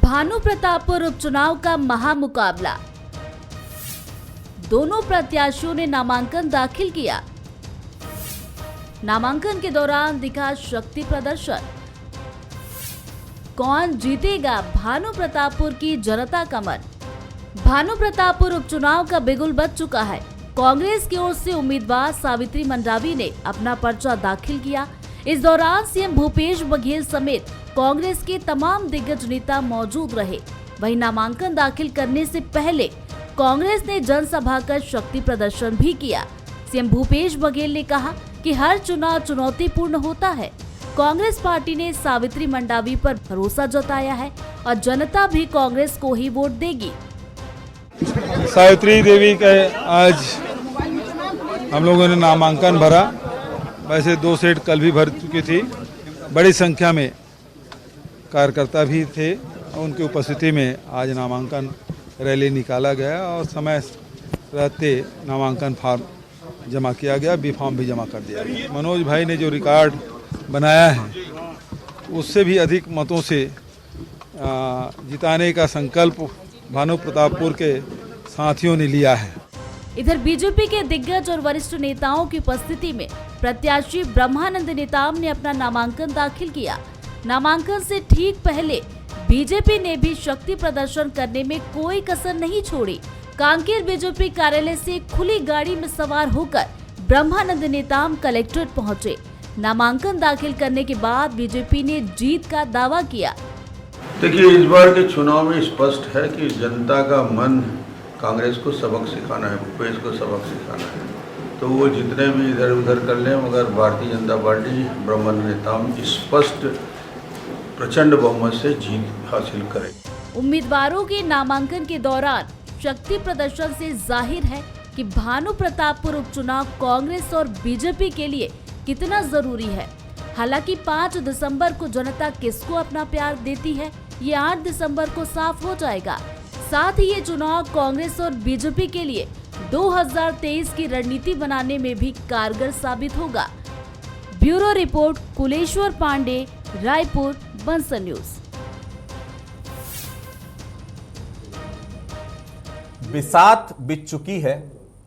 भानु प्रतापपुर उपचुनाव का महामुकाबला। दोनों प्रत्याशियों ने नामांकन दाखिल किया। नामांकन के दौरान दिखा शक्ति प्रदर्शन। कौन जीतेगा भानु प्रतापपुर की जनता का मन? भानु प्रतापपुर उपचुनाव का बिगुल बज चुका है। कांग्रेस की ओर से उम्मीदवार सावित्री मंडावी ने अपना पर्चा दाखिल किया। इस दौरान सीएम भूपेश बघेल समेत कांग्रेस के तमाम दिग्गज नेता मौजूद रहे। वहीं नामांकन दाखिल करने से पहले कांग्रेस ने जनसभा कर शक्ति प्रदर्शन भी किया। सीएम भूपेश बघेल ने कहा कि हर चुनाव चुनौतीपूर्ण होता है। कांग्रेस पार्टी ने सावित्री मंडावी पर भरोसा जताया है और जनता भी कांग्रेस को ही वोट देगी। सावित्री देवी का आज हम लोगों ने नामांकन भरा। वैसे 2 सेट कल भी भर चुकी थी। बड़ी संख्या में कार्यकर्ता भी थे। उनकी उपस्थिति में आज नामांकन रैली निकाला गया और समय रहते नामांकन फॉर्म जमा किया गया, बी फॉर्म भी जमा कर दिया गया। मनोज भाई ने जो रिकॉर्ड बनाया है उससे भी अधिक मतों से जिताने का संकल्प भानु प्रतापपुर के साथियों ने लिया है। इधर बीजेपी के दिग्गज और वरिष्ठ नेताओं की उपस्थिति में प्रत्याशी ब्रह्मानंद नेताम ने अपना नामांकन दाखिल किया। नामांकन से ठीक पहले बीजेपी ने भी शक्ति प्रदर्शन करने में कोई कसर नहीं छोड़ी। कांकेर बीजेपी कार्यालय से खुली गाड़ी में सवार होकर ब्रह्मानंद नेताम कलेक्ट्रेट पहुंचे। नामांकन दाखिल करने के बाद बीजेपी ने जीत का दावा किया। देखिए, इस बार के चुनाव में स्पष्ट है कि जनता का मन कांग्रेस को सबक सिखाना है, भूपेश को सबक सिखाना है। तो वो जितने भी इधर उधर कर लें, मगर भारतीय जनता पार्टी ब्रह्मानंद नेताम स्पष्ट प्रचंड बहुमत से जीत हासिल करेगी। उम्मीदवारों के नामांकन के दौरान शक्ति प्रदर्शन से जाहिर है कि भानु प्रतापपुर उपचुनाव कांग्रेस और बीजेपी के लिए कितना जरूरी है। हालांकि 5 दिसंबर को जनता किसको अपना प्यार देती है, ये 8 दिसंबर को साफ हो जाएगा। साथ ही ये चुनाव कांग्रेस और बीजेपी के लिए 2023 की रणनीति बनाने में भी कारगर साबित होगा। Bureau report, Kuleshwar Pandey, Raipur, Bansal news. बिसात बीत चुकी है,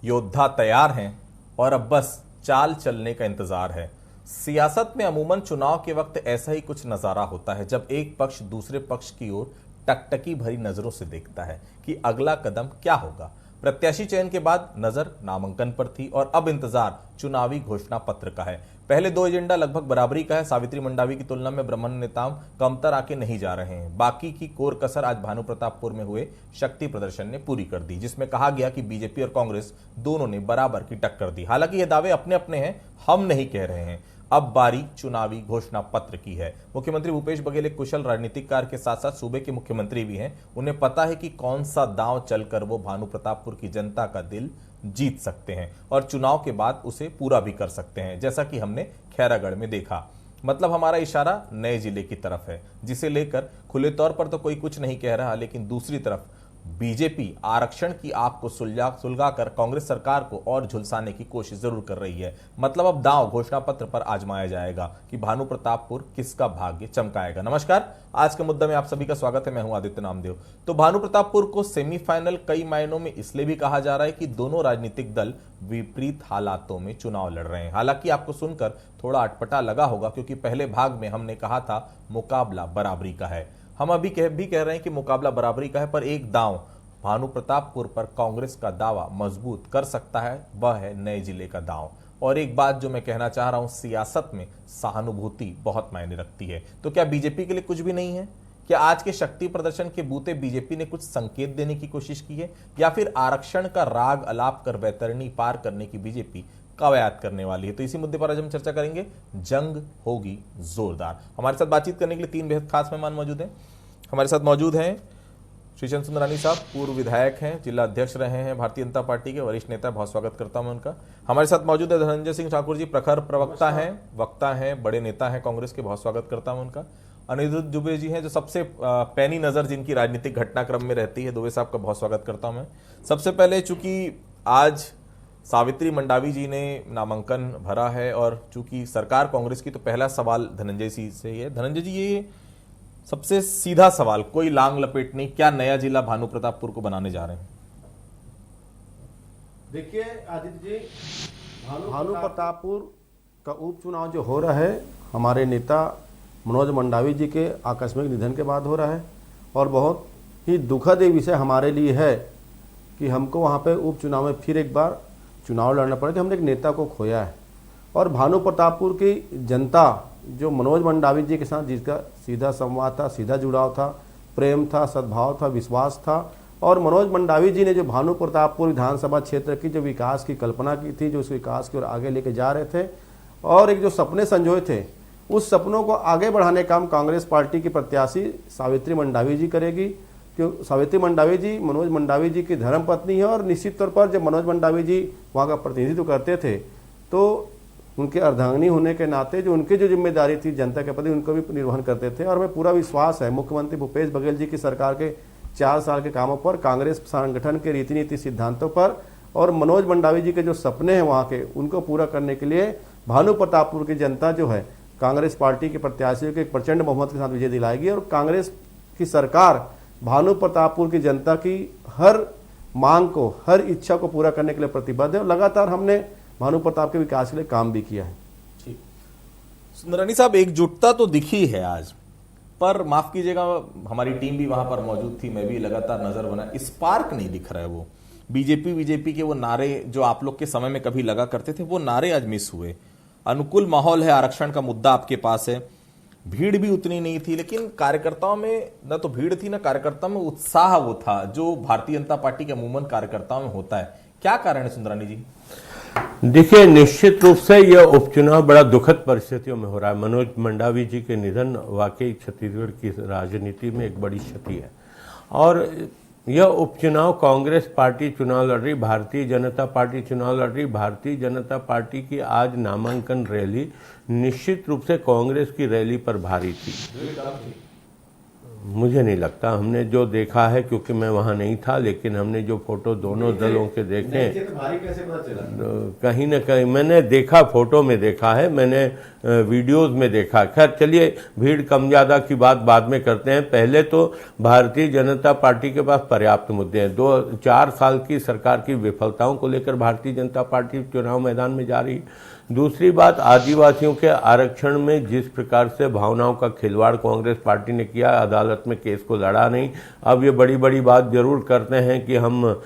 योद्धा तैयार हैं और अब बस चाल चलने का इंतजार है। सियासत में अमूमन चुनाव के वक्त ऐसा ही कुछ नजारा होता है जब एक पक्ष दूसरे पक्ष की ओर टकटकी भरी नजरों से देखता है कि अगला कदम क्या होगा। प्रत्याशी चयन के बाद नजर नामांकन पर थी और अब इंतजार चुनावी घोषणा पत्र का है। पहले 2 एजेंडा लगभग बराबरी का है। सावित्री मंडावी की तुलना में ब्रह्मानंद नेताम कमतर आके नहीं जा रहे हैं। बाकी की कोर कसर आज भानु प्रतापपुर में हुए शक्ति प्रदर्शन ने पूरी कर दी, जिसमें कहा गया कि बीजेपी और कांग्रेस दोनों ने बराबर की टक्कर दी। हालांकि ये दावे अपने अपने हैं, हम नहीं कह रहे हैं। अब बारी चुनावी घोषणा पत्र की है। मुख्यमंत्री भूपेश बघेल एक कुशल राजनीतिककार के साथ साथ सूबे के मुख्यमंत्री भी हैं। उन्हें पता है कि कौन सा दांव चलकर वो भानु प्रतापपुर की जनता का दिल जीत सकते हैं और चुनाव के बाद उसे पूरा भी कर सकते हैं, जैसा कि हमने खैरागढ़ में देखा। मतलब हमारा इशारा नए जिले की तरफ है, जिसे लेकर खुले तौर पर तो कोई कुछ नहीं कह रहा, लेकिन दूसरी तरफ बीजेपी आरक्षण की आग को सुलगाकर कांग्रेस सरकार को और झुलसाने की कोशिश जरूर कर रही है। मतलब अब दांव घोषणा पत्र पर आजमाया जाएगा कि भानु प्रतापपुर किसका भाग्य चमकाएगा। नमस्कार, आज के मुद्दे में आप सभी का स्वागत है। मैं हूं आदित्य नामदेव। तो भानु प्रतापपुर को सेमीफाइनल कई मायनों में इसलिए भी कहा जा रहा है कि दोनों राजनीतिक दल विपरीत हालातों में चुनाव लड़ रहे हैं। हालांकि आपको सुनकर थोड़ा अटपटा लगा होगा, क्योंकि पहले भाग में हमने कहा था मुकाबला बराबरी का है। हम अभी कह रहे हैं कि मुकाबला बराबरी का है, पर एक दांव भानु प्रतापपुर पर कांग्रेस का दावा मजबूत कर सकता है, वह है नए जिले का दांव। और एक बात जो मैं कहना चाह रहा हूं, सियासत में सहानुभूति बहुत मायने रखती है। तो क्या बीजेपी के लिए कुछ भी नहीं है? क्या आज के शक्ति प्रदर्शन के बूते बीजेपी ने कुछ संकेत देने की कोशिश की है, या फिर आरक्षण का राग अलाप कर वैतरणी पार करने की बीजेपी कवायद करने वाली है? तो इसी मुद्दे पर आज हम चर्चा करेंगे। जंग होगी जोरदार। हमारे साथ बातचीत करने के लिए 3 बेहद खास मेहमान मौजूद हैं। हमारे साथ मौजूद हैं श्री चंद्र सुंदरानी साहब, पूर्व विधायक हैं, जिला अध्यक्ष रहे हैं भारतीय जनता पार्टी के, वरिष्ठ नेता, बहुत स्वागत करता हूं उनका। हमारे साथ मौजूद है धनंजय सिंह ठाकुर जी, प्रखर प्रवक्ता हैं, वक्ता हैं, बड़े नेता हैं कांग्रेस के, बहुत स्वागत करता हूं उनका। अनिरुद्ध दुबे जी हैं, जो सबसे पैनी नजर जिनकी राजनीतिक घटनाक्रम में रहती है, दुबे साहब का बहुत स्वागत करता हूं मैं। सबसे पहले चूंकि आज सावित्री मंडावी जी ने नामांकन भरा है और चूंकि सरकार कांग्रेस की, तो पहला सवाल धनंजय जी से है। धनंजय जी, ये सबसे सीधा सवाल, कोई लांग लपेट नहीं, क्या नया जिला भानु प्रतापपुर को बनाने जा रहे हैं? देखिए आदित्य जी, भानु प्रतापपुर का उपचुनाव जो हो रहा है हमारे नेता मनोज मंडावी जी के आकस्मिक निधन के बाद हो रहा है, और बहुत ही दुखद ये विषय हमारे लिए है कि हमको वहाँ पे उपचुनाव में फिर एक बार चुनाव लड़ना पड़ा कि हमने एक नेता को खोया है। और भानु प्रतापपुर की जनता जो मनोज मंडावी जी के साथ जिसका सीधा संवाद था, सीधा जुड़ाव था, प्रेम था, सद्भाव था, विश्वास था, और मनोज मंडावी जी ने जो भानु प्रतापपुर विधानसभा क्षेत्र की जो विकास की कल्पना की थी, जो उस विकास की ओर आगे लेके जा रहे थे और एक जो सपने संजोए थे, उस सपनों को आगे बढ़ाने का काम कांग्रेस पार्टी की प्रत्याशी सावित्री मंडावी जी करेगी। क्यों? सावित्री मंडावी जी मनोज मंडावी जी की धर्मपत्नी है, और निश्चित तौर पर जब मनोज मंडावी जी वहाँ का प्रतिनिधित्व करते थे तो उनके अर्धांगिनी होने के नाते जो उनकी जो जिम्मेदारी थी जनता के प्रति, उनको भी निर्वहन करते थे। और हमें पूरा विश्वास है मुख्यमंत्री भूपेश बघेल जी की सरकार के 4 साल के कामों पर, कांग्रेस संगठन के रीति नीति सिद्धांतों पर, और मनोज मंडावी जी के जो सपने हैं वहाँ के, उनको पूरा करने के लिए भानु प्रतापपुर की जनता जो है कांग्रेस पार्टी के प्रत्याशियों के एक प्रचंड बहुमत के साथ विजय दिलाएगी। और कांग्रेस की सरकार भानु प्रतापपुर की जनता की हर मांग को, हर इच्छा को पूरा करने के लिए प्रतिबद्ध है, और लगातार हमने भानु प्रताप के विकास के लिए काम भी किया है। सुंदरानी साहब, एकजुटता तो दिखी है आज, पर माफ कीजिएगा, हमारी टीम भी वहां पर मौजूद थी, मैं भी लगातार नजर बना, स्पार्क नहीं दिख रहा है। वो बीजेपी के वो नारे जो आप लोग के समय में कभी लगा करते थे, वो नारे आज मिस हुए। अनुकूल माहौल है, आरक्षण का मुद्दा आपके पास है, भीड़ भी उतनी नहीं थी, लेकिन कार्यकर्ताओं में न तो भीड़ थी, न कार्यकर्ताओं में उत्साह वो था जो भारतीय जनता पार्टी के अमूमन कार्यकर्ताओं में होता है। क्या कारण है सुंदरानी जी? देखिए, निश्चित रूप से यह उपचुनाव बड़ा दुखद परिस्थितियों में हो रहा है। मनोज मंडावी जी के निधन वाकई छत्तीसगढ़ की राजनीति में एक बड़ी क्षति है, और यह उपचुनाव कांग्रेस पार्टी चुनाव लड़ रही, भारतीय जनता पार्टी चुनाव लड़ रही। भारतीय जनता पार्टी की आज नामांकन रैली निश्चित रूप से कांग्रेस की रैली पर भारी थी। मुझे नहीं लगता, हमने जो देखा है, क्योंकि मैं वहां नहीं था, लेकिन हमने जो फोटो दोनों दलों के देखे, कहीं ना कहीं मैंने देखा, फोटो में देखा है, मैंने वीडियोस में देखा। खैर चलिए, भीड़ कम ज्यादा की बात बाद में करते हैं। पहले तो भारतीय जनता पार्टी के पास पर्याप्त मुद्दे हैं। 4 साल की सरकार की विफलताओं को लेकर भारतीय जनता पार्टी चुनाव मैदान में जा रही है। दूसरी बात, आदिवासियों के आरक्षण में जिस प्रकार से भावनाओं का खिलवाड़ कांग्रेस पार्टी ने किया, अदालत में केस को लड़ा नहीं। अब ये बड़ी बड़ी बात जरूर करते हैं कि हम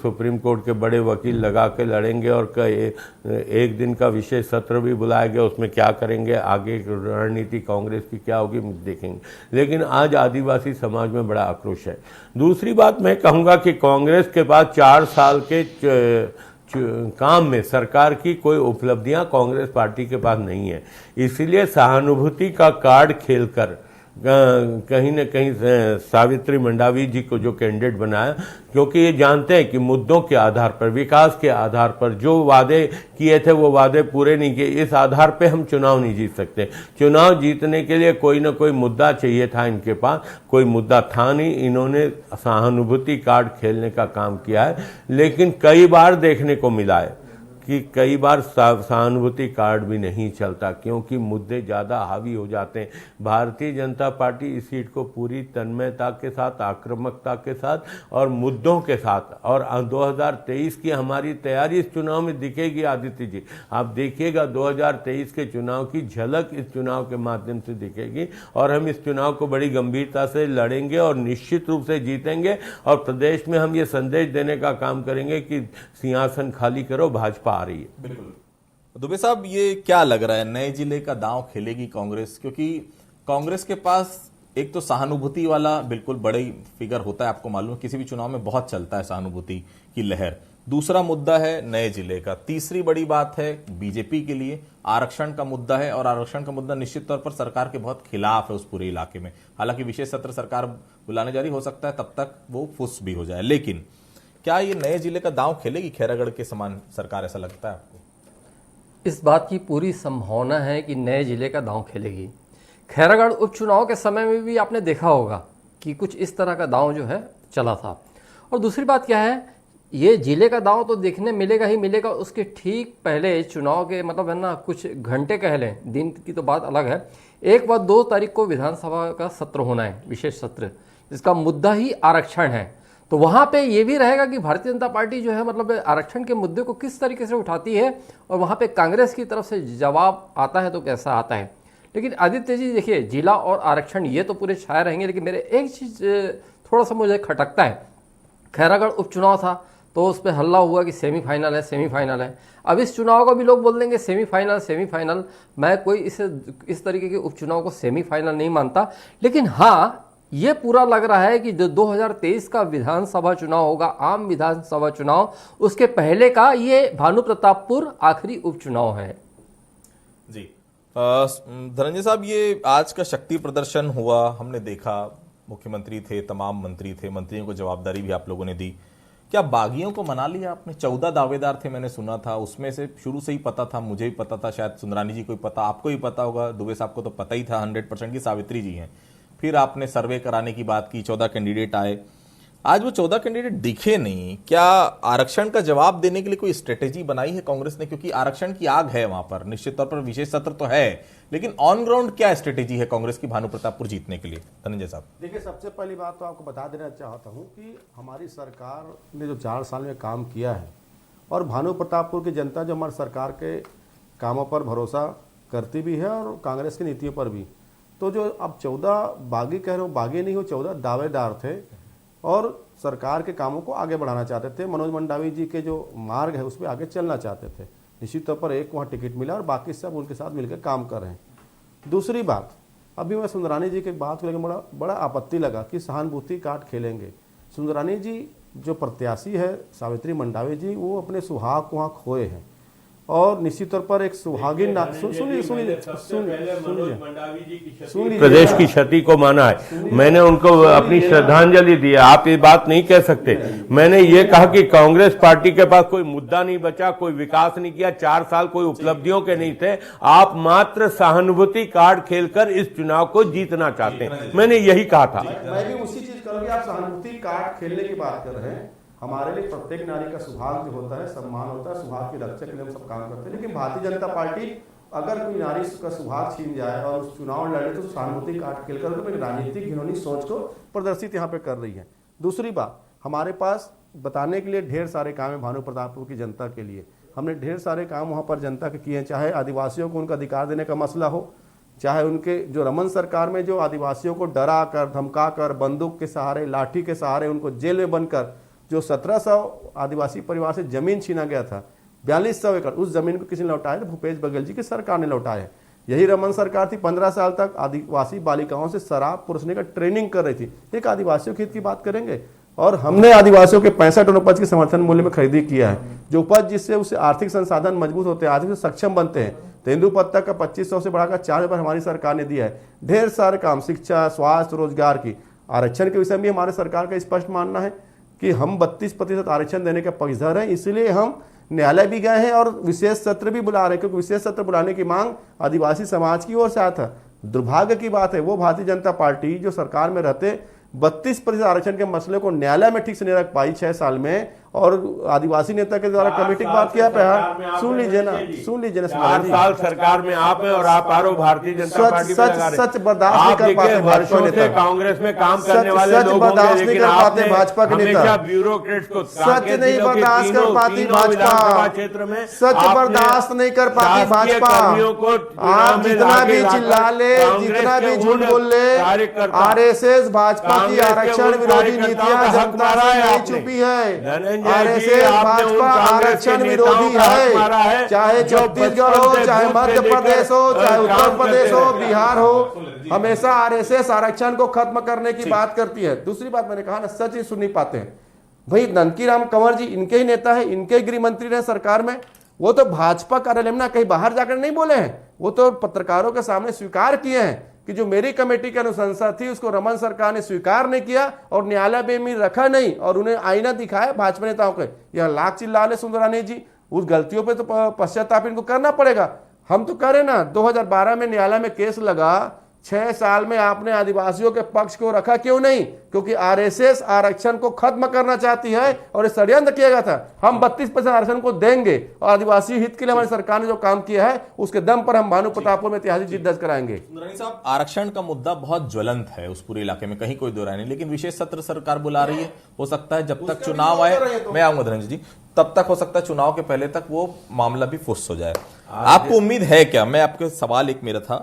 सुप्रीम कोर्ट के बड़े वकील लगा के लड़ेंगे, और एक दिन का विशेष सत्र भी बुलाया गया, उसमें क्या करेंगे, आगे रणनीति कांग्रेस की क्या होगी देखेंगे। लेकिन आज आदिवासी समाज में बड़ा आक्रोश है। दूसरी बात मैं कहूँगा कि कांग्रेस के पास 4 साल के काम में सरकार की कोई उपलब्धियां कांग्रेस पार्टी के पास नहीं है, इसलिए सहानुभूति का कार्ड खेलकर कहीं न कहीं सावित्री मंडावी जी को जो कैंडिडेट बनाया, क्योंकि ये जानते हैं कि मुद्दों के आधार पर, विकास के आधार पर जो वादे किए थे वो वादे पूरे नहीं किए, इस आधार पे हम चुनाव नहीं जीत सकते। चुनाव जीतने के लिए कोई ना कोई मुद्दा चाहिए था, इनके पास कोई मुद्दा था नहीं। इन्होंने सहानुभूति कार्ड खेलने का काम किया है, लेकिन कई बार देखने को मिला है कि कई बार सहानुभूति कार्ड भी नहीं चलता, क्योंकि मुद्दे ज़्यादा हावी हो जाते हैं। भारतीय जनता पार्टी इस सीट को पूरी तन्मयता के साथ, आक्रामकता के साथ और मुद्दों के साथ, और 2023 की हमारी तैयारी इस चुनाव में दिखेगी। आदित्य जी, आप देखिएगा 2023 के चुनाव की झलक इस चुनाव के माध्यम से दिखेगी, और हम इस चुनाव को बड़ी गंभीरता से लड़ेंगे और निश्चित रूप से जीतेंगे। और प्रदेश में हम ये संदेश देने का काम करेंगे कि सिंहासन खाली करो, भाजपा आ रही है। बिल्कुल। दुबे साहब, ये क्या लग रहा है, नए जिले का दांव खेलेगी कांग्रेस? क्योंकि कांग्रेस के पास एक तो सहानुभूति वाला बिल्कुल बड़ी फिगर होता है, आपको मालूम है, किसी भी चुनाव में बहुत चलता है सहानुभूति की लहर। दूसरा मुद्दा है नए जिले का। तीसरी बड़ी बात है बीजेपी के लिए आरक्षण का मुद्दा है, और आरक्षण का मुद्दा निश्चित तौर पर सरकार के बहुत खिलाफ है उस पूरे इलाके में। हालांकि विशेष सत्र सरकार बुलाने जा रही, हो सकता है तब तक वो फुस भी हो जाए। लेकिन क्या ये नए जिले का दांव खेलेगी खैरागढ़ के समान सरकार, ऐसा लगता है आपको? इस बात की पूरी संभावना है कि नए जिले का दांव खेलेगी। खैरागढ़ उपचुनाव के समय में भी आपने देखा होगा कि कुछ इस तरह का दांव जो है चला था। और दूसरी बात क्या है, ये जिले का दांव तो देखने मिलेगा ही मिलेगा। उसके ठीक पहले चुनाव के मतलब है ना कुछ घंटे कह लें, दिन की तो बात अलग है, 1 व 2 तारीख को विधानसभा का सत्र होना है, विशेष सत्र, जिसका मुद्दा ही आरक्षण है। तो वहाँ पे ये भी रहेगा कि भारतीय जनता पार्टी जो है मतलब आरक्षण के मुद्दे को किस तरीके से उठाती है और वहाँ पे कांग्रेस की तरफ से जवाब आता है तो कैसा आता है। लेकिन आदित्य जी देखिए, जिला और आरक्षण ये तो पूरे छाए रहेंगे, लेकिन मेरे एक चीज़ थोड़ा सा मुझे खटकता है। खैरागढ़ उपचुनाव था तो उस पर हल्ला हुआ कि सेमीफाइनल है, सेमीफाइनल है। अब इस चुनाव को भी लोग बोल देंगे सेमीफाइनल, सेमीफाइनल। मैं कोई इस तरीके के उपचुनाव को सेमीफाइनल नहीं मानता, लेकिन हाँ ये पूरा लग रहा है कि जो 2023 का विधानसभा चुनाव होगा, आम विधानसभा चुनाव, उसके पहले का ये भानु प्रतापपुर आखिरी उपचुनाव है। जी धनंजय साहब, ये आज का शक्ति प्रदर्शन हुआ, हमने देखा, मुख्यमंत्री थे, तमाम मंत्री थे, मंत्रियों को जवाबदारी भी आप लोगों ने दी। क्या बागियों को मना लिया आपने? 14 दावेदार थे मैंने सुना था, उसमें से शुरू से ही पता था, मुझे भी पता था, शायद सुंदरानी जी को भी पता, आपको भी पता होगा, दुबे साहब को तो पता ही था 100% की सावित्री जी हैं। फिर आपने सर्वे कराने की बात की, 14 कैंडिडेट आए, आज वो 14 कैंडिडेट दिखे नहीं। क्या आरक्षण का जवाब देने के लिए कोई स्ट्रेटेजी बनाई है कांग्रेस ने? क्योंकि आरक्षण की आग है वहां पर, निश्चित तौर पर विशेष सत्र तो है, लेकिन ऑन ग्राउंड क्या स्ट्रेटेजी है कांग्रेस की भानु प्रतापपुर जीतने के लिए? धनंजय साहब देखिए, सबसे पहली बात तो आपको बता देना चाहता हूं कि हमारी सरकार ने जो 4 साल में काम किया है और भानु प्रतापपुर की जनता जो हमारी सरकार के कामों पर भरोसा करती भी है और कांग्रेस की नीतियों पर भी, तो जो अब 14 बागी कह रहे हो, बागी नहीं हो, 14 दावेदार थे और सरकार के कामों को आगे बढ़ाना चाहते थे। मनोज मंडावी जी के जो मार्ग है उस पर आगे चलना चाहते थे। निश्चित तौर पर एक वहाँ टिकट मिला और बाकी सब उनके साथ मिलकर काम कर रहे हैं। दूसरी बात, अभी मैं सुंदरानी जी की बात को लेकर बड़ा आपत्ति लगा कि सहानुभूति कार्ड खेलेंगे। सुंदरानी जी जो प्रत्याशी है सावित्री मंडावी जी, वो अपने सुहाग को वहाँ खोए हैं और निश्चित तौर पर एक सुहागिन सुनिए प्रदेश की क्षति को माना है। मैंने उनको अपनी श्रद्धांजलि दी है, आप ये बात नहीं कह सकते। मैंने ये कहा कि कांग्रेस पार्टी के पास कोई मुद्दा नहीं बचा, कोई विकास नहीं किया, 4 साल कोई उपलब्धियों के नहीं थे। आप मात्र सहानुभूति कार्ड खेलकर इस चुनाव को जीतना चाहते हैं, मैंने यही कहा था। मैं भी उसी चीज करूंगी। आप सहानुभूति कार्ड खेलने की बात कर रहे हैं। हमारे लिए प्रत्येक नारी का सुहाग जो होता है, सम्मान होता है, सुहाग की रक्षा के लिए हम सब काम करते हैं। लेकिन भारतीय जनता पार्टी अगर कोई नारी का सुहाग छीन जाए और उस चुनाव लड़े तो सहानुभूति कार्ड खेलकर तो एक राजनीतिक घिनौनी सोच को प्रदर्शित यहाँ पे कर रही है। दूसरी बात, हमारे पास बताने के लिए ढेर सारे काम है भानु प्रतापपुर की जनता के लिए। हमने ढेर सारे काम वहाँ पर जनता के किए हैं, चाहे आदिवासियों को उनका अधिकार देने का मसला हो, चाहे उनके जो रमन सरकार में जो आदिवासियों को डरा कर, धमका कर, बंदूक के सहारे, लाठी के सहारे उनको जेल में बनकर जो 1700 आदिवासी परिवार से जमीन छीना गया था, 4200 एकड़, उस जमीन को किसी ने लौटाया? तो भूपेश बघेल जी की सरकार ने लौटाया। यही रमन सरकार थी, 15 साल तक आदिवासी बालिकाओं से शराब पुरुषने का ट्रेनिंग कर रही थी। एक आदिवासियों के हित की बात करेंगे। और हमने आदिवासियों के 65 टन उपज के समर्थन मूल्य में खरीदी किया है, जो उपज जिससे उससे आर्थिक संसाधन मजबूत होते हैं, आर्थिक सक्षम बनते हैं। तेंदु पत्ता का 2500 से बढ़ाकर 4000 हमारी सरकार ने दिया है। ढेर सारे काम, शिक्षा, स्वास्थ्य, रोजगार की। आरक्षण के विषय में हमारे सरकार का स्पष्ट मानना है कि हम 32% आरक्षण देने के पक्षधर हैं, इसलिए हम न्यायालय भी गए हैं और विशेष सत्र भी बुला रहे हैं, क्योंकि विशेष सत्र बुलाने की मांग आदिवासी समाज की ओर से आया था। दुर्भाग्य की बात है, वो भारतीय जनता पार्टी जो सरकार में रहते 32% आरक्षण के मसले को न्यायालय में ठीक से नहीं रख पाई 6 साल में, और आदिवासी नेता के द्वारा कमेटी की बात किया। सुन लीजिए ना 4 साल सरकार में आप हैं और आप आरो भारतीय जनता पार्टी में लगा रहे हैं। सच बर्दाश्त नहीं कर पाते भाजपा नेता, कांग्रेस में काम करने वाले लोग बर्दाश्त नहीं कर पाते भाजपा के नेता, ब्यूरोक्रेट्स को सच नहीं बर्दाश्त कर पाती भाजपा, क्षेत्र में सच बर्दाश्त नहीं कर पाती भाजपा। आप जितना भी चिल्ला ले, जितना भी झूठ बोल ले, आरएसएस भाजपा की आरक्षण विरोधी नीतियां जनता से नहीं छुपी है। आरएसएस भाजपा आरक्षण विरोधी है, चाहे छत्तीसगढ़ हो, चाहे मध्य प्रदेश हो, चाहे उत्तर प्रदेश हो, बिहार हो, हमेशा आरएसएस आरक्षण को खत्म करने की बात करती है। दूसरी बात मैंने कहा ना, सच ही सुन नहीं पाते हैं भाई। नंदकीराम कंवर जी इनके ही नेता है, इनके गृह मंत्री रहे सरकार में, वो तो भाजपा कार्यालय में ना कहीं बाहर जाकर नहीं बोले हैं, वो तो पत्रकारों के सामने स्वीकार किए हैं कि जो मेरी कमेटी की अनुशंसा थी उसको रमन सरकार ने स्वीकार नहीं किया और न्यायालय में रखा नहीं, और उन्हें आईना दिखाया भाजपा नेताओं के। यह लाख चिल्ला ले सुंदरानी जी, उस गलतियों पे तो पश्चाताप इनको करना पड़ेगा। हम तो करें ना, 2012 में न्यायालय में केस लगा, 6 साल में आपने आदिवासियों के पक्ष को रखा क्यों नहीं? क्योंकि आरएसएस आरक्षण को खत्म करना चाहती है और ये षड्यंत्र किया गया था। हम 32% आरक्षण को देंगे और आदिवासी हित के लिए हमारी सरकार ने जो काम किया है उसके दम पर हम भानु प्रतापपुर में ऐतिहासिक जीत दर्ज कराएंगे। सुंदरानी साहब, आरक्षण का मुद्दा बहुत ज्वलंत है उस पूरे इलाके में, कहीं कोई दो राय नहीं, लेकिन विशेष सत्र सरकार बुला रही है। हो सकता है जब तक चुनाव आए, मैं आऊंगा धनंजय जी, तब तक हो सकता है चुनाव के पहले तक वो मामला भी फुस हो जाए। आपको उम्मीद है क्या? मैं आपके सवाल एक मेरा था,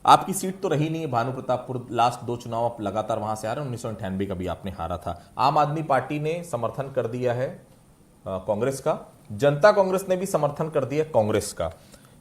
आपकी सीट तो रही नहीं है भानु प्रतापपुर, लास्ट 2 चुनाव आप लगातार वहां से आ रहे हैं, 1998 का भी आपने हारा था। आम आदमी पार्टी ने समर्थन कर दिया है कांग्रेस का, जनता कांग्रेस ने भी समर्थन कर दिया कांग्रेस का,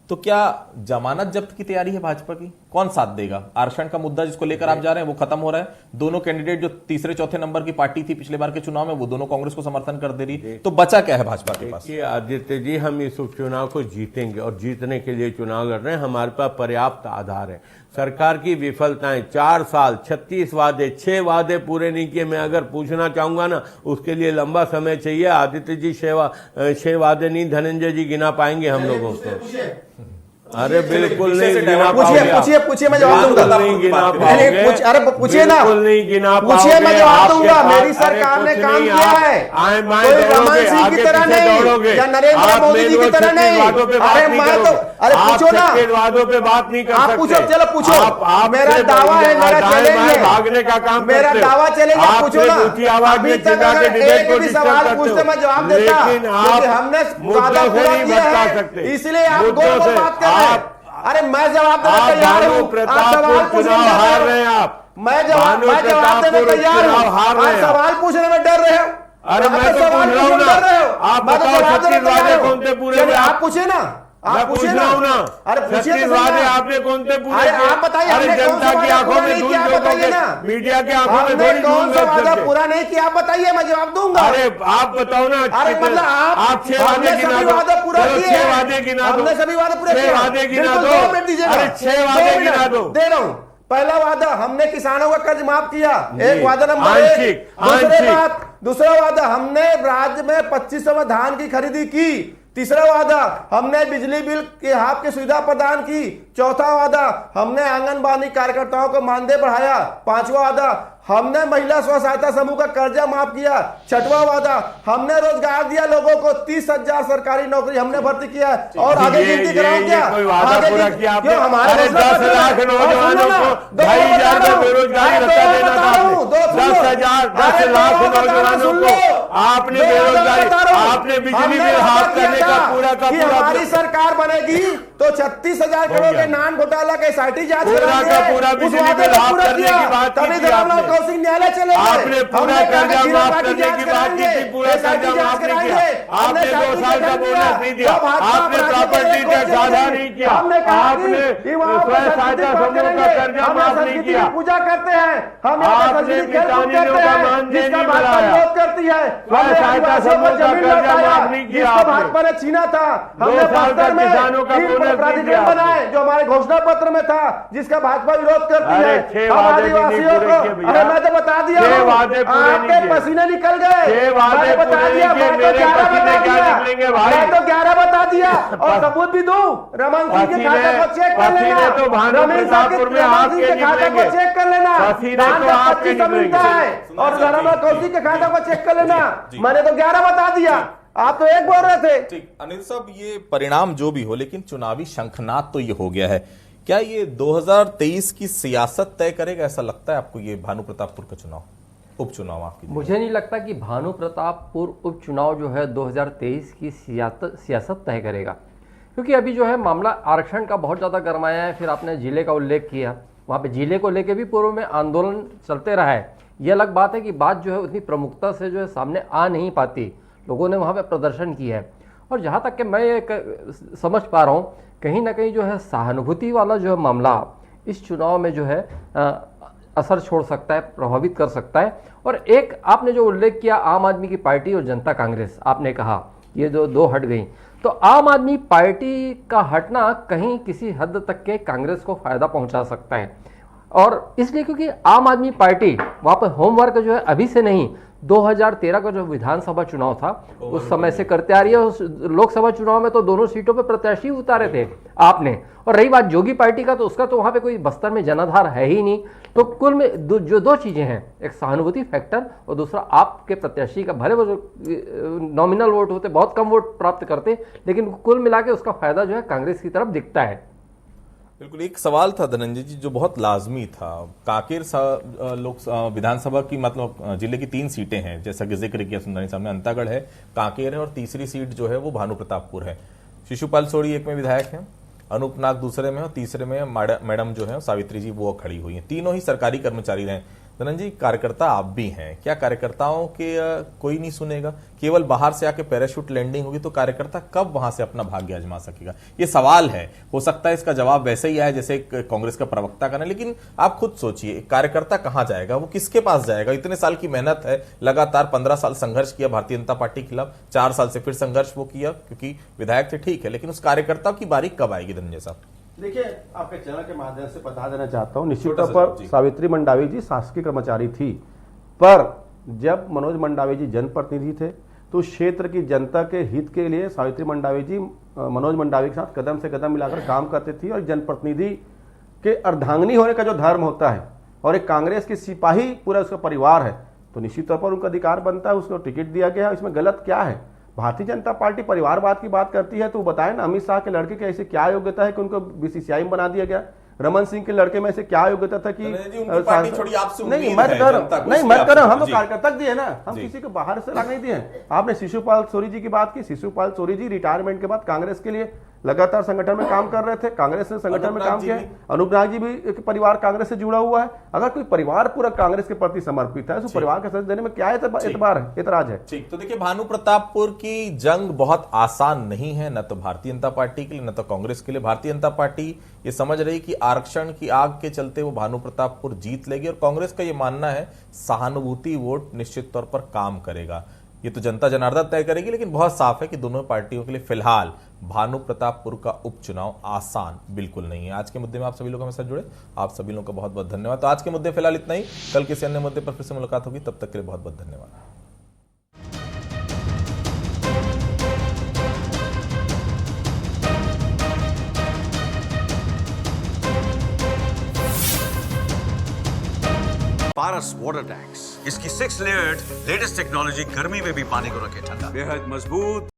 तो क्या जमानत जब्त की तैयारी है भाजपा की? कौन साथ देगा? आरक्षण का मुद्दा जिसको लेकर आप जा रहे हैं वो खत्म हो रहा है, दोनों कैंडिडेट जो तीसरे चौथे नंबर की पार्टी थी पिछले बार के चुनाव में वो दोनों कांग्रेस को समर्थन कर दे रही, तो बचा क्या है भाजपा के पास? आदित्य जी, हम इस उपचुनाव को जीतेंगे और जीतने के लिए चुनाव लड़ रहे हैं। हमारे पास पर्याप्त आधार है। सरकार की विफलताएं, 4 साल 36 वादे, 6 वादे पूरे नहीं किए। मैं अगर पूछना चाहूंगा ना, उसके लिए लंबा समय चाहिए। आदित्य जी 6 वादे नहीं धनंजय जी गिना पाएंगे हम लोगों को। अरे बिल्कुल नहीं गिना पाओगे। पूछिए मैं जवाब दूंगा। नहीं गिना पाओगे। अरे पूछिए ना, बिल्कुल नहीं गिना पाओगे। पूछिए मैं जवाब दूंगा। मेरी सरकार ने काम किया है, कोई रमन सिंह की तरह नहीं या नरेंद्र मोदी जी की तरह नहीं। अरे मैं तो, अरे पूछो ना, वादों पे बात नहीं कर सकते। आप पूछो, चलो पूछो। मेरा दावा है, मेरा चैलेंज है, भागने का काम, मेरा दावा चलेगा। पूछो ना, अभी तक अगर एक भी सवाल पूछते मैं जवाब देता, क्योंकि हमने वादा पूरा किया है, इसलिए आप गोल गोल बात कर रहे हैं। अरे मैं जवाब देने तैयार हूँ, आप सवाल पूछने में हार रहे हैं। आप मैं जवाब देने तैयार हूँ, आप सवाल पूछने में डर रहे हो। अरे मैं तो पूछ रहा हूँ ना, आप बताओ 36 वादे कौन से पूरे हुए? आप पूछे ना, आप पूछे ना। अरे 36 वादे आपने कौन से पूरे किए? आप बताइए, अरे जनता की आंखों में धूल झोंकोगे, मीडिया की आंखों में थोड़ी कौन सा वादा पूरा नहीं किया? आप बताइए, मैं जवाब दूंगा। अरे आप बताओ ना। अरे मतलब आप 6 वादे गिना दो, पूरा किए, 6 वादे गिना दो, हमने सभी वादे पूरे किए। 6 वादे गिना दो। अरे 6 वादे गिना दो, दे रहा हूँ। पहला वादा, हमने किसानों का कर्ज माफ किया, एक वादा नंबर 1। दूसरा वादा, हमने राज्य में 2500 धान की खरीदी की। तीसरा वादा, हमने बिजली बिल के हाफ की सुविधा प्रदान की। चौथा वादा, हमने आंगनबाड़ी कार्यकर्ताओं को मानदेय बढ़ाया। 5वां वादा, हमने महिला स्व सहायता समूह का कर्जा माफ किया। 6वां वादा, हमने रोजगार दिया लोगों को, 30,000 सरकारी नौकरी हमने भर्ती किया। और आगे गिनती कराऊं क्या? आगे क्यों हमारे 10 लाख नौजवानों को 2,500 बेरोजगारी भत्ता देना था। 10 लाख नौजवानों को आपने बेरोजगारी, आपने बिजली बिल हाफ करने का पूरा हमारी सरकार बनेगी तो 36,000 करोड़ के नान घोटाला के SIT जांच कराएंगे। पूरा बिजली बिल हाफ करने की बात तभी धरमलाल कौशिक न्यायालय चले गए। आपने पूरा कर्जा माफ करने की बात की थी, पूरा कर्जा माफ नहीं किया। आपने 2 साल का बोनस नहीं दिया, आपने प्रॉपर्टी टैक्स आधा नहीं किया, आपने स्वयं सहायता समूह का कर्जा माफ नहीं किया। पूजा करते हैं हम, आपने किसानियों का मानदेय नहीं बढ़ाया, करती है स्वयं सहायता समूह का कर्जा माफ नहीं किया। भाजपा ने छीना था। 2 साल तक किसानों का बोनस नहीं दिया बनाए जो हमारे घोषणा पत्र में था, जिसका भाजपा विरोध करती है। 6 वादे आदिवासियों को, अरे मैं तो बता दिया, आपके पसीने निकल गए। 6 वादे बता दिया, मैं तो 11 बता दिया, मैं तो 11 बता दिया। और सबूत भी दूं, रमन सिंह के खाते को चेक कर लेना, तो भानु प्रतापपुर में आपके खाते को चेक कर लेना, तो आपके मिलता है। और धरमलाल कौशिक के खाते को चेक कर लेना, मैंने तो 11 बता दिया, आप तो 1 बोल रहे थे। ठीक, अनिल साहब, ये परिणाम जो भी हो, लेकिन चुनावी शंखनाद तो ये हो गया है। क्या ये 2023 की सियासत तय करेगा, ऐसा लगता है आपको, ये भानु प्रतापपुर का चुनाव, उपचुनाव आपकी? मुझे नहीं लगता कि भानु प्रतापपुर उपचुनाव जो है 2023 की सियासत तय करेगा, क्योंकि अभी जो है मामला आरक्षण का बहुत ज़्यादा गरमाया है। फिर आपने जिले का उल्लेख किया, वहाँ पे जिले को लेके भी पूर्व में आंदोलन चलते रहा है। ये अलग बात है कि बात जो है उतनी प्रमुखता से जो है सामने आ नहीं पाती, लोगों ने वहाँ पे प्रदर्शन किया है। और जहाँ तक कि मैं ये समझ पा रहा हूँ, कहीं ना कहीं जो है सहानुभूति वाला जो है मामला इस चुनाव में जो है असर छोड़ सकता है, प्रभावित कर सकता है। और एक आपने जो उल्लेख किया आम आदमी की पार्टी और जनता कांग्रेस, आपने कहा ये जो 2 हट गई, तो आम आदमी पार्टी का हटना कहीं किसी हद तक के कांग्रेस को फायदा पहुंचा सकता है। और इसलिए क्योंकि आम आदमी पार्टी वहाँ पर होमवर्क जो है अभी से नहीं 2013 का जो विधानसभा चुनाव था उस समय से करते आ रही है। उस लोकसभा चुनाव में तो दोनों सीटों पे प्रत्याशी उतारे थे आपने। और रही बात जोगी पार्टी का, तो उसका तो वहां पे कोई बस्तर में जनाधार है ही नहीं। तो कुल में जो दो चीजें हैं, एक सहानुभूति फैक्टर और दूसरा आपके प्रत्याशी का, भले वो नॉमिनल वोट होते बहुत कम वोट प्राप्त करते, लेकिन कुल मिला के उसका फायदा जो है कांग्रेस की तरफ दिखता है। बिल्कुल। एक सवाल था धनंजय जी जो बहुत लाजमी था। कांकेर लोक विधानसभा की मतलब जिले की 3 सीटें हैं, जैसा कि जिक्र किया सुंदरानी साहब ने। अंतागढ़ है, कांकेर है और तीसरी सीट जो है वो भानु प्रतापपुर है। शिशुपाल सोरी एक में विधायक हैं, अनूप नाग दूसरे में और तीसरे में मैडम जो है सावित्री जी वो खड़ी हुई हैं। तीनों ही सरकारी कर्मचारी रहे। धनंजय, कार्यकर्ता आप भी हैं, क्या कार्यकर्ताओं के कोई नहीं सुनेगा? केवल बाहर से आके पैराशूट लैंडिंग होगी तो कार्यकर्ता कब वहां से अपना भाग्य आजमा सकेगा? ये सवाल है। हो सकता है इसका जवाब वैसे ही आए जैसे कांग्रेस का प्रवक्ता का ना, लेकिन आप खुद सोचिए, कार्यकर्ता कहां जाएगा? वो किसके पास जाएगा? इतने साल की मेहनत है, लगातार 15 साल संघर्ष किया भारतीय जनता पार्टी के खिलाफ, 4 साल से फिर संघर्ष वो किया क्योंकि विधायक थे, ठीक है, लेकिन उस कार्यकर्ता की बारी कब आएगी धनंजय साहब? देखिए, आपके चैनल के माध्यम से बता देना चाहता हूं, निश्चित तौर पर सावित्री मंडावी जी शासकीय कर्मचारी थी, पर जब मनोज मंडावी जी जनप्रतिनिधि थे तो क्षेत्र की जनता के हित के लिए सावित्री मंडावी जी मनोज मंडावी के साथ कदम से कदम मिलाकर काम करते थी। और जनप्रतिनिधि के अर्धांगिनी होने का जो धर्म होता है और एक कांग्रेस के सिपाही पूरा उसका परिवार है, तो निश्चित तौर पर उनका अधिकार बनता है, उसको टिकट दिया गया। इसमें गलत क्या है? भारतीय जनता पार्टी परिवारवाद की बात करती है तो बताए ना, अमित शाह के लड़के के ऐसे क्या योग्यता है कि उनको बीसीसीआई में बना दिया गया? रमन सिंह के लड़के में से क्या योग्यता था कि नहीं मत करो, हम तो कार्यकर्ता दिए ना, हम किसी को बाहर से नहीं दिए। आपने शिशुपाल सोरी जी की बात की। शिशुपाल सोरी जी रिटायरमेंट के बाद कांग्रेस के लिए लगातार संगठन में काम कर रहे थे, कांग्रेस ने संगठन में काम किया। अनूप नाग जी भी परिवार कांग्रेस से जुड़ा हुआ है। अगर कोई परिवार पूरा कांग्रेस के प्रति समर्पित है तो परिवार का सदस्य देने में क्या एतराज है? ठीक। तो देखिए, भानु प्रतापपुर की जंग बहुत आसान नहीं है, न तो भारतीय जनता पार्टी के लिए न तो कांग्रेस के लिए। भारतीय जनता पार्टी ये समझ रही कि आरक्षण की आग के चलते वो भानु प्रतापपुर जीत लेगी, और कांग्रेस का ये मानना है सहानुभूति वोट निश्चित तौर पर काम करेगा। ये तो जनता जनार्दन तय करेगी, लेकिन बहुत साफ है कि दोनों पार्टियों के लिए फिलहाल भानु प्रतापपुर का उपचुनाव आसान बिल्कुल नहीं है। आज के मुद्दे में आप सभी लोगों के साथ जुड़े, आप सभी लोगों का बहुत बहुत धन्यवाद। तो आज के मुद्दे फिलहाल इतना ही, कल किसी अन्य मुद्दे पर फिर से मुलाकात होगी, तब तक के लिए बहुत बहुत धन्यवाद। पारस वाटर टैंक्स, इसकी 6 लेयर्ड लेटेस्ट टेक्नोलॉजी गर्मी में भी पानी को रखे ठंडा, बेहद मजबूत।